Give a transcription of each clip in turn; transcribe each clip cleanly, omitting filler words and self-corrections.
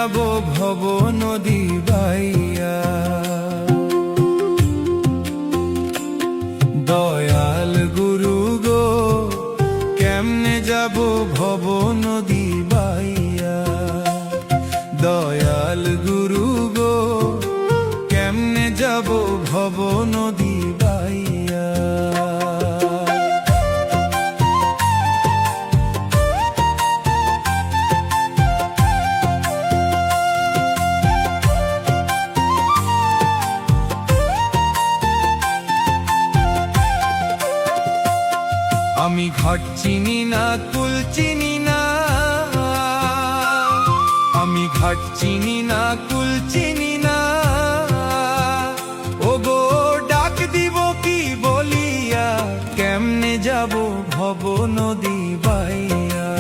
যাব ভব নদী বাইয়া। দয়াল গুরু গো কেমনে যাব ভব নদী বাইয়া। দয়াল গুরু গো কেমনে যাব ভব নদী বাইয়া। আমি ঘাট চিনি না কুল চিনি না, আমি ঘাট চিনি না কুল চিনি না। ও গো ডাক দিব কি বলিয়া, কেমনে যাব ভব নদী বাইয়া।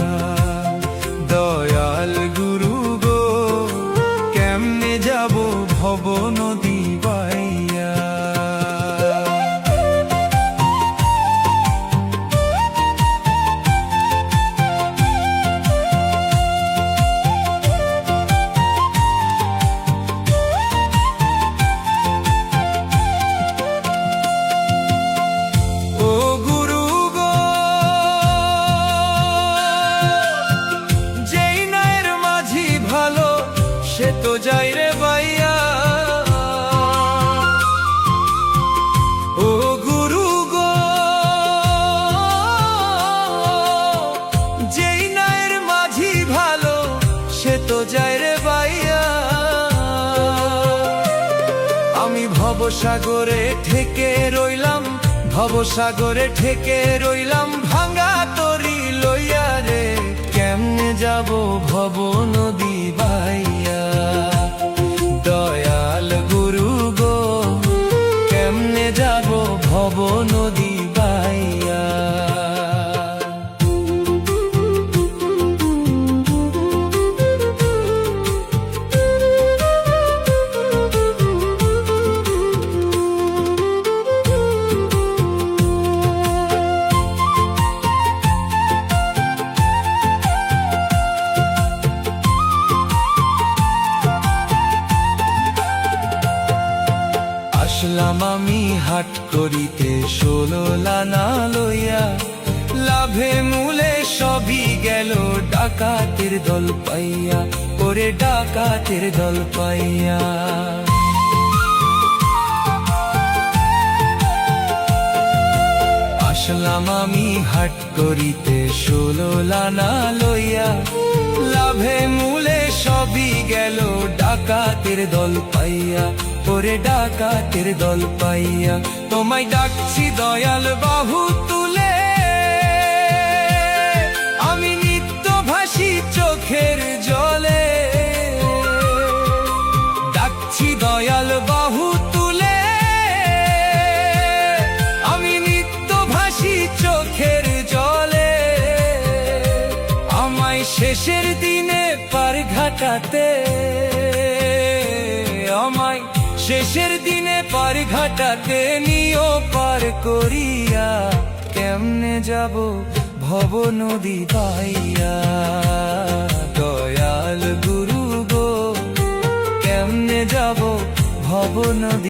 দয়াল গুরু গো কেমনে যাব ভব নদী বাইয়া। সে তো যাই রে বাইয়া। ও গুরু গো যেই নায়ের মাঝি ভালো, সে তো যাই রে বাইয়া। আমি ভবসাগরে ঠেকে রইলাম, ভবসাগরে ঠেকে রইলাম ভাঙা তরি লইয়া রে। কেমনে যাব ভব নদী বাইয়া। দয়াল গুরু গো কেমনে যাব ভব নদী বাইয়া। আসলাম আমি হাট করিতে 16 লানা লইয়া। লাভে মূলে সবই গেল ডাকাতের দল পাইয়া, ওরে ডাকাতের দল পাইয়া। আসলাম আমি হাট করিতে 16 লানা লইয়া। লাভে মূলে সবই গেল ডাকাতের দল পাইয়া, ওরে ডাকাতের দল পাইয়া। তোমায় ডাকছি দয়াল বাহু তুলে, আমি নিত্য ভাসি চোখের জলে। ডাকছি দয়াল বাহু তুলে, আমি নিত্য ভাসি চোখের জলে। আমায় শেষের দিনে পার ঘাটাতে, আমায় শেষের দিনে পার ঘাটাতে নিও পার করিয়া। কেমনে যাব ভব নদী বাইয়া। দয়াল গুরু গো কেমনে যাব ভব নদী।